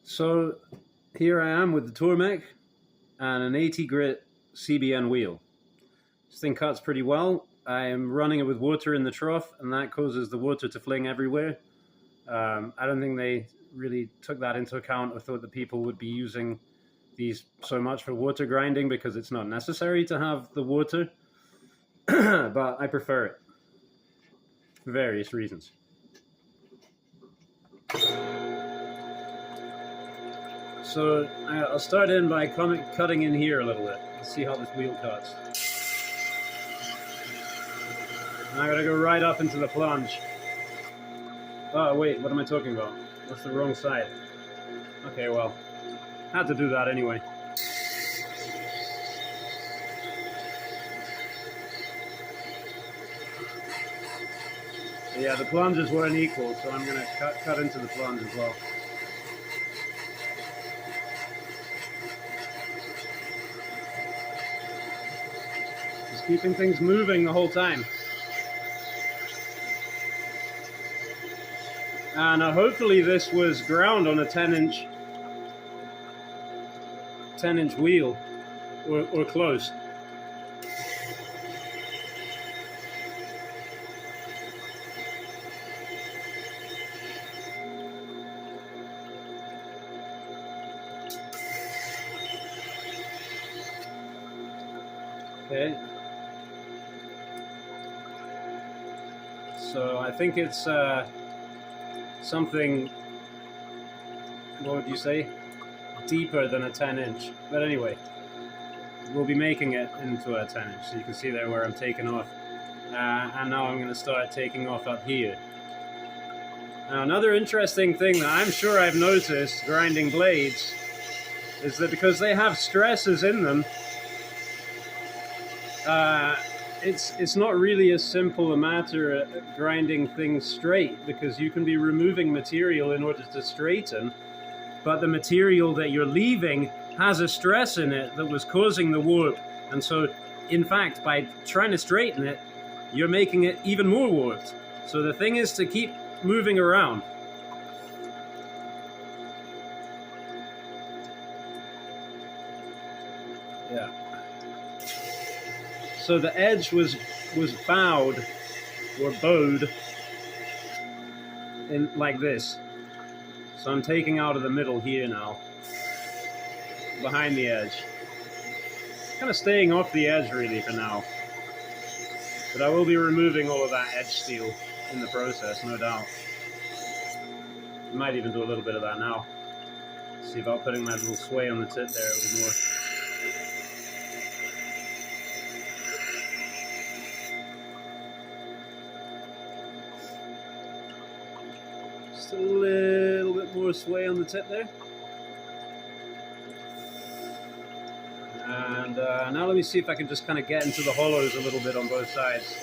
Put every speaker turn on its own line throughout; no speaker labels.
So here I am with the Tourmech and an 80 grit CBN wheel. This thing cuts pretty well. I am running it with water in the trough, and that causes the water to fling everywhere. I don't think they really took that into account or thought that people would be using these so much for water grinding because it's not necessary to have the water, but I prefer it for various reasons. So I'll start in by cutting in here a little bit. Let's see how this wheel cuts. And I gotta go right up into the plunge. Oh wait, what am I talking about? That's the wrong side. Okay, well, had to do that anyway. But yeah, the plunges weren't equal, so I'm gonna cut into the plunge as well. Just keeping things moving the whole time. And hopefully this was ground on a 10-inch wheel, or close. Okay. So I think it's something, what would you say, deeper than a 10-inch. But anyway, we'll be making it into a 10-inch. So you can see there where I'm taking off. And now I'm going to start taking off up here. Now another interesting thing that I'm sure I've noticed grinding blades is that because they have stresses in them, it's not really as simple a matter of grinding things straight, because you can be removing material in order to straighten, but the material that you're leaving has a stress in it that was causing the warp, and so in fact by trying to straighten it you're making it even more warped. So the thing is to keep moving around. Yeah. So the edge was bowed or bowed in like this. So I'm taking out of the middle here now, behind the edge. Kind of staying off the edge really for now. But I will be removing all of that edge steel in the process, no doubt. I might even do a little bit of that now. See about putting my little sway on the tip there a little more. Just a little bit more sway on the tip there. And now let me see if I can just kind of get into the hollows a little bit on both sides.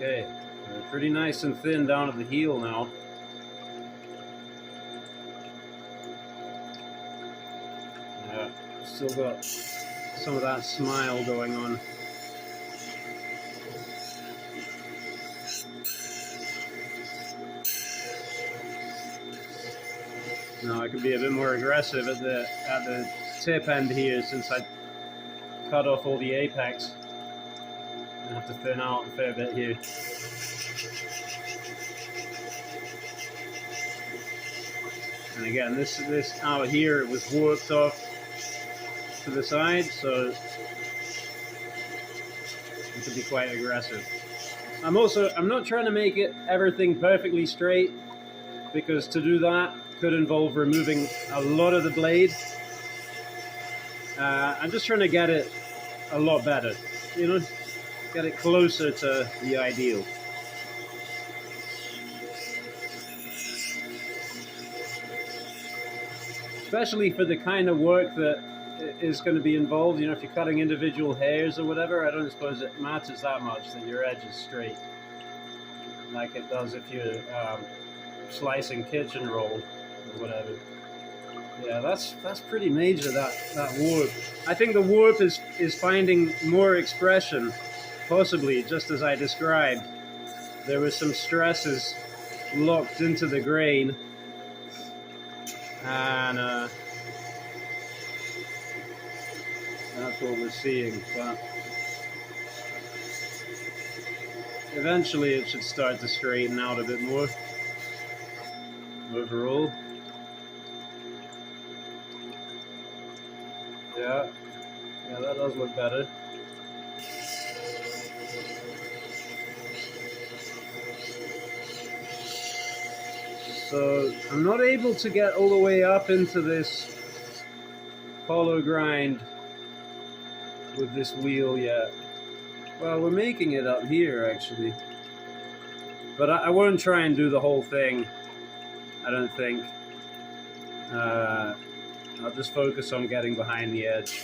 Okay, pretty nice and thin down at the heel now. Yeah, still got some of that smile going on. Now I can be a bit more aggressive at the tip end here, since I cut off all the apex. I have to thin out a fair bit here. And again, this out here was warped off to the side, so it could be quite aggressive. I'm not trying to make everything perfectly straight, because to do that could involve removing a lot of the blade. I'm just trying to get it a lot better, you know? get it closer to the ideal. Especially for the kind of work that is going to be involved. You know, if you're cutting individual hairs or whatever, I don't suppose it matters that much that your edge is straight, like it does if you're slicing kitchen roll or whatever. Yeah, that's pretty major, that warp. I think the warp is finding more expression, possibly just as I described. There was some stresses locked into the grain, and that's what we're seeing. But eventually it should start to straighten out a bit more overall. Yeah, that does look better. So I'm not able to get all the way up into this hollow grind with this wheel yet. Well, we're making it up here actually, but I won't try and do the whole thing, I don't think. I'll just focus on getting behind the edge.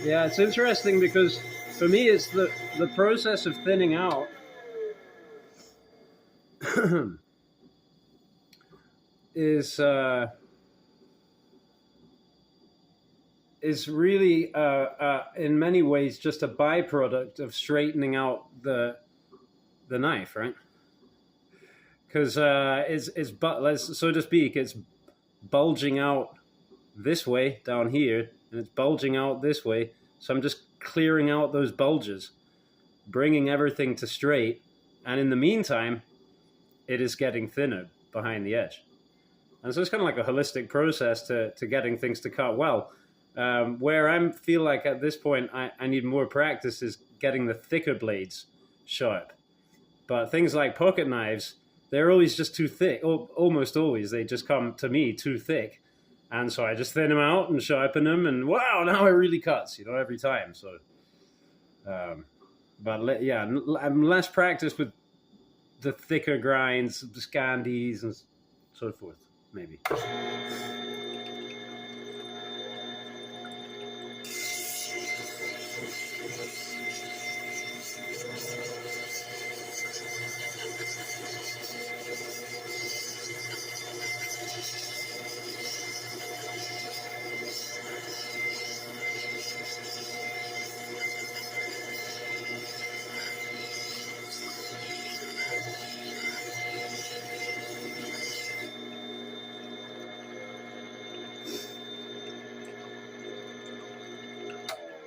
Yeah, it's interesting because for me it's the process of thinning out is really in many ways just a byproduct of straightening out the knife, right? Because it's so to speak, it's bulging out this way down here, and it's bulging out this way. So I'm just clearing out those bulges, bringing everything to straight, and in the meantime, it is getting thinner behind the edge. And so it's kind of like a holistic process to getting things to cut well. Where I feel like at this point I need more practice is getting the thicker blades sharp. But things like pocket knives, they're always just too thick. Almost always, they just come to me too thick. And so I just thin them out and sharpen them, and wow, now it really cuts, every time. So, I'm less practiced with the thicker grinds, the Scandies and so forth, maybe.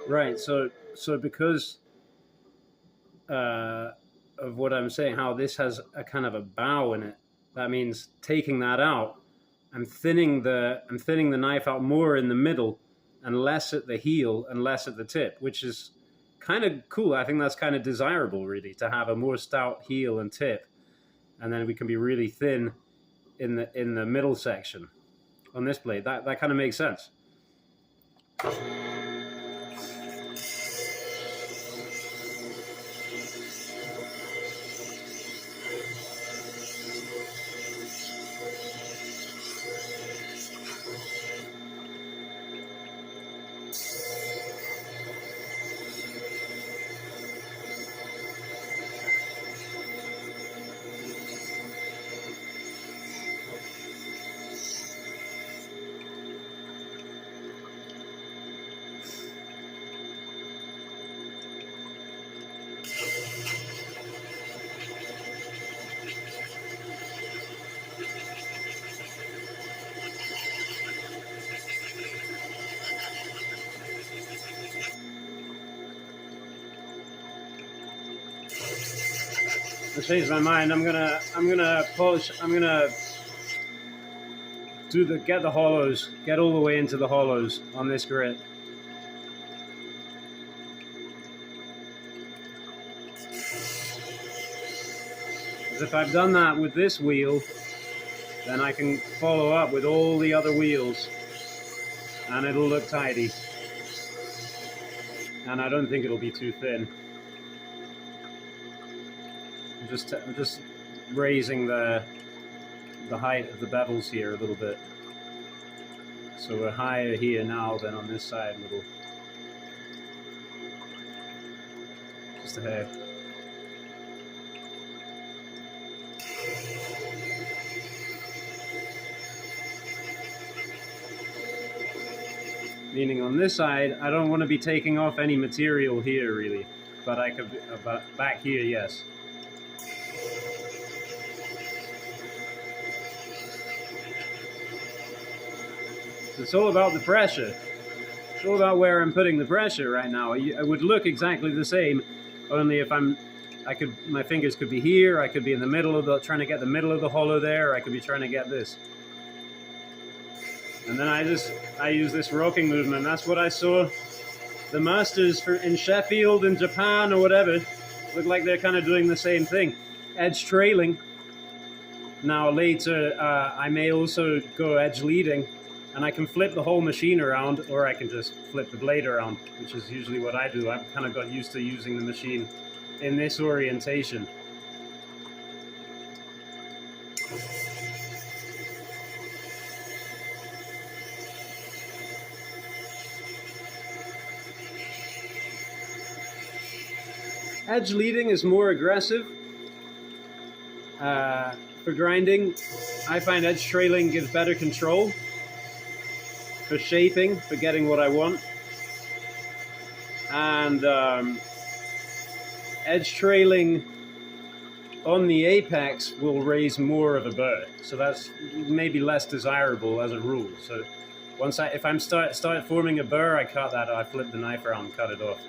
Right. So because of what I'm saying, how this has a kind of a bow in it, that means taking that out, I'm thinning the knife out more in the middle and less at the heel and less at the tip, which is kind of cool. I think that's kind of desirable, really, to have a more stout heel and tip, and then we can be really thin in the middle section on this blade. That kind of makes sense. I changed my mind. I'm gonna polish. I'm gonna get the hollows, get all the way into the hollows on this grit. Because if I've done that with this wheel, then I can follow up with all the other wheels, and it'll look tidy. And I don't think it'll be too thin. I'm just raising the height of the bevels here a little bit. So we're higher here now than on this side a little. Just a hair. Meaning on this side, I don't want to be taking off any material here really, but I could, but back here, yes. It's all about the pressure. It's all about where I'm putting the pressure right now. It would look exactly the same, only if my fingers could be here, I could be in the middle of trying to get the middle of the hollow there, I could be trying to get this. And then I use this rocking movement. That's what I saw the masters in Sheffield and Japan or whatever. Look like they're kind of doing the same thing. Edge trailing. Now later, I may also go edge leading, and I can flip the whole machine around, or I can just flip the blade around, which is usually what I do. I've kind of got used to using the machine in this orientation. Edge leading is more aggressive. For grinding, I find edge trailing gives better control. For shaping, for getting what I want. And edge trailing on the apex will raise more of a burr. So that's maybe less desirable as a rule. So if I'm start forming a burr, I cut that, I flip the knife around and cut it off.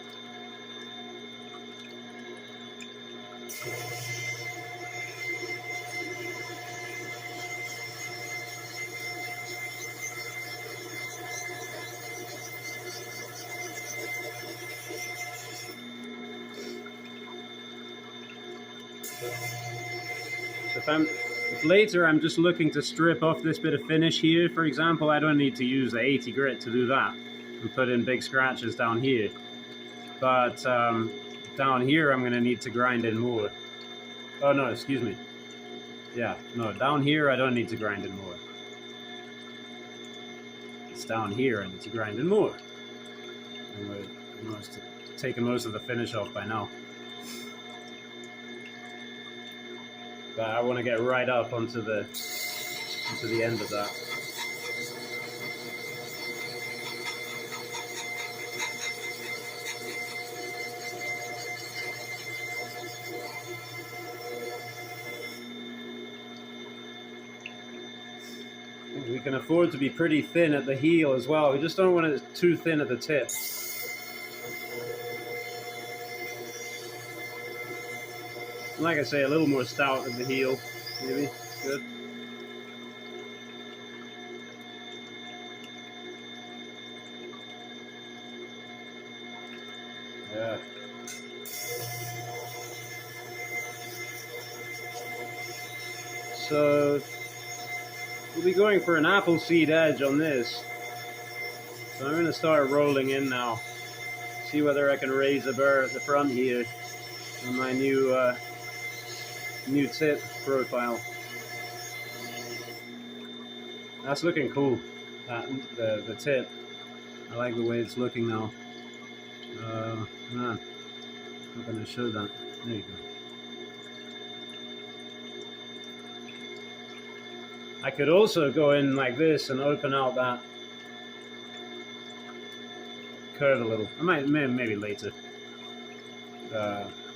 If later I'm just looking to strip off this bit of finish here, for example, I don't need to use the 80 grit to do that and put in big scratches down here. But down here I'm going to need to grind in more. Oh no, excuse me. Yeah, no, down here I don't need to grind in more. It's down here I need to grind in more. And we're taking most of the finish off by now. But I want to get right up onto the end of that. We can afford to be pretty thin at the heel as well. We just don't want it too thin at the tip. Like I say, a little more stout at the heel, maybe. Good. Yeah. So we'll be going for an apple seed edge on this. So I'm going to start rolling in now. See whether I can raise a burr at the front here on my new tip profile. That's looking cool. The tip. I like the way it's looking now. Man, I'm gonna show that. There you go. I could also go in like this and open out that curve a little. I might maybe later.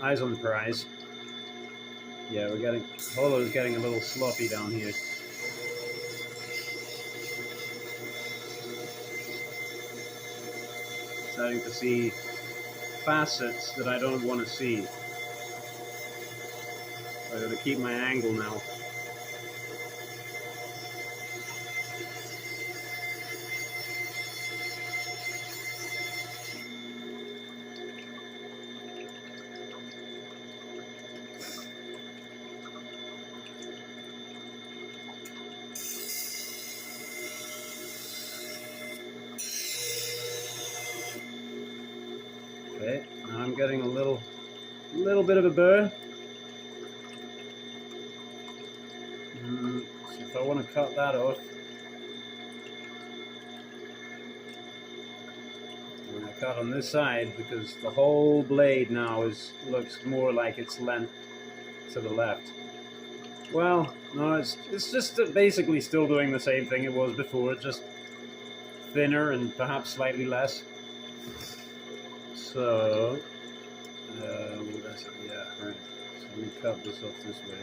Eyes on the prize. Yeah, Hollow's getting a little sloppy down here. Starting to see facets that I don't want to see. I gotta keep my angle now. Okay, now I'm getting a little bit of a burr. So if I want to cut that off, I'm going to cut on this side because the whole blade now looks more like it's lent to the left. Well, no, it's just basically still doing the same thing it was before, just thinner and perhaps slightly less. So, yeah, right. So let me cut this off this way.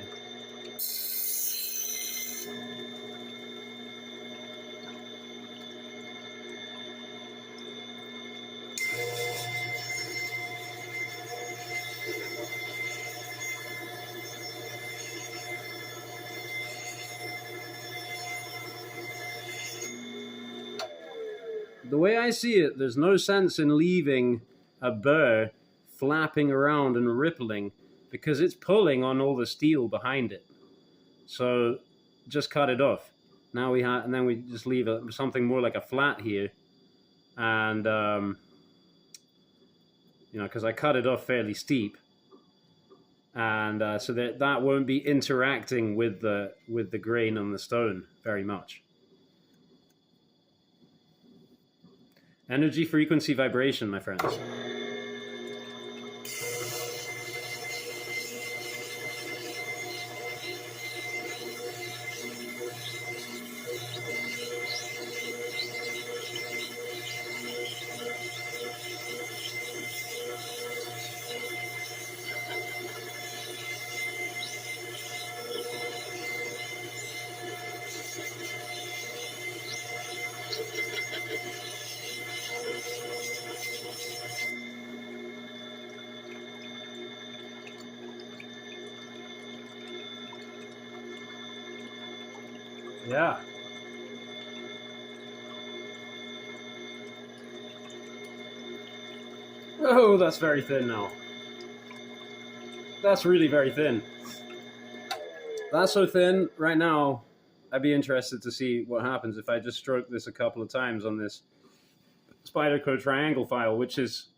The way I see it, there's no sense in leaving a burr flapping around and rippling because it's pulling on all the steel behind it. So just cut it off. Now and then we just leave something more like a flat here, and because I cut it off fairly steep, and so that won't be interacting with the grain on the stone very much. Energy, frequency, vibration, my friends. Yeah. Oh, that's very thin now. That's really very thin. That's so thin right now. I'd be interested to see what happens if I just stroke this a couple of times on this Spyderco triangle file, which is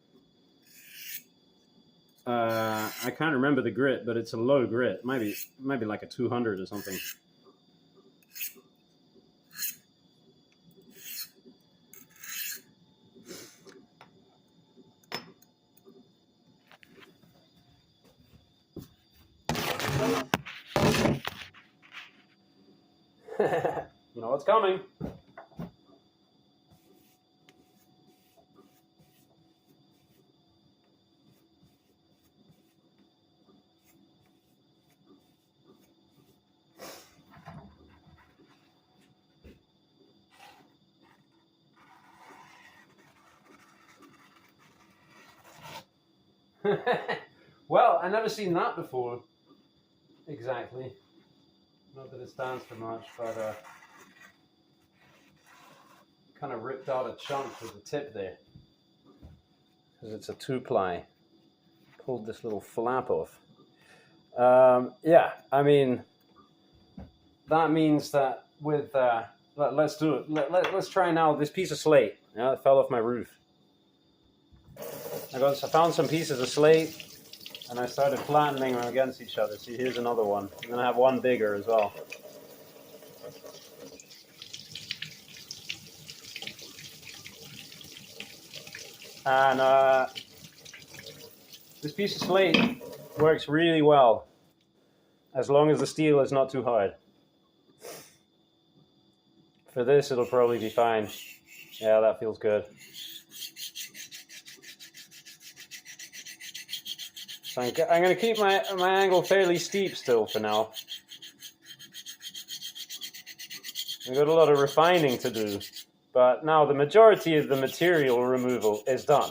I can't remember the grit, but it's a low grit. Might be like a 200 or something. You know what's coming. Well, I've never seen that before. Exactly. Not that it stands for much, but kind of ripped out a chunk with the tip there. Because it's a 2-ply. Pulled this little flap off. Yeah, I mean, that means that with, let's do it. Let's try now this piece of slate. Yeah, it fell off my roof. I found some pieces of slate, and I started flattening them against each other. See, here's another one. I'm going to have one bigger as well. And this piece of slate works really well, as long as the steel is not too hard. For this, it'll probably be fine. Yeah, that feels good. So I'm going to keep my angle fairly steep still for now. I've got a lot of refining to do, but now the majority of the material removal is done.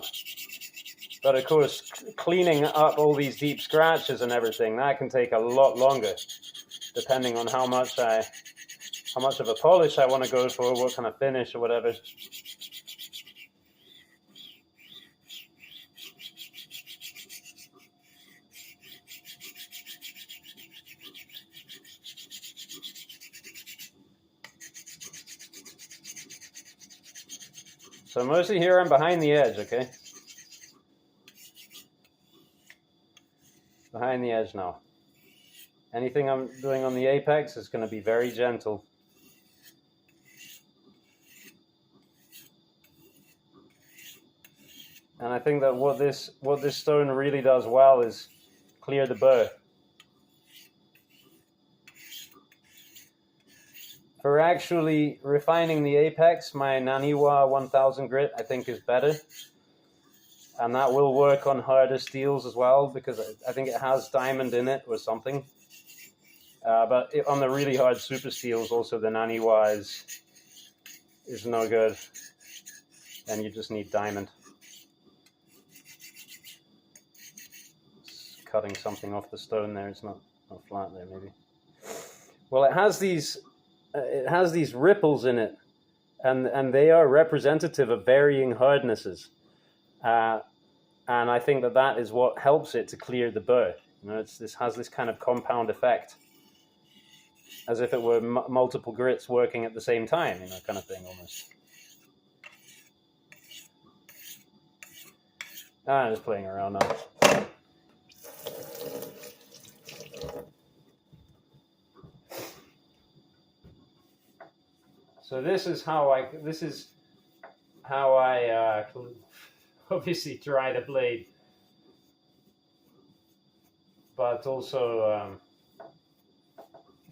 But of course, cleaning up all these deep scratches and everything, that can take a lot longer, depending on how much of a polish I want to go for, what kind of finish or whatever. So mostly here I'm behind the edge, okay? Behind the edge now. Anything I'm doing on the apex is going to be very gentle. And I think that what this stone really does well is clear the burr. For actually refining the apex, my Naniwa 1000 grit I think is better. And that will work on harder steels as well, because I think it has diamond in it or something. But on the really hard super steels, also the Naniwa is no good. And you just need diamond. It's cutting something off the stone there. It's not flat there, maybe. Well, it has these ripples in it, and they are representative of varying hardnesses. And I think that is what helps it to clear the burr. You know, this has this kind of compound effect, as if it were multiple grits working at the same time, you know, kind of thing almost. I'm just playing around now. So this is how I obviously dry the blade, but also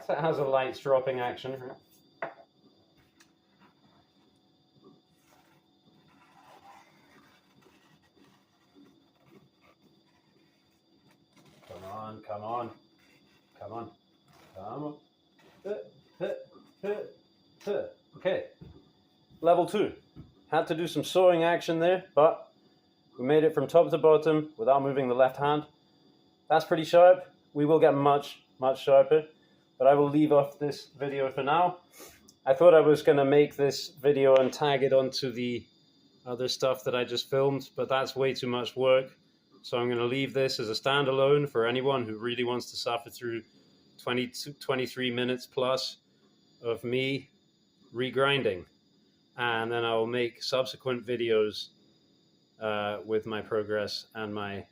it has a light stropping action. Come on. Okay, level 2. Had to do some sawing action there, but we made it from top to bottom without moving the left hand. That's pretty sharp. We will get much sharper, but I will leave off this video for now. I thought I was going to make this video and tag it onto the other stuff that I just filmed, but that's way too much work. So I'm going to leave this as a standalone for anyone who really wants to suffer through 23 minutes plus of me regrinding. And then I'll make subsequent videos with my progress and my...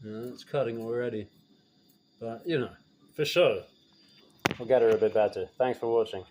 it's cutting already. But, you know, for sure, I'll get her a bit better. Thanks for watching.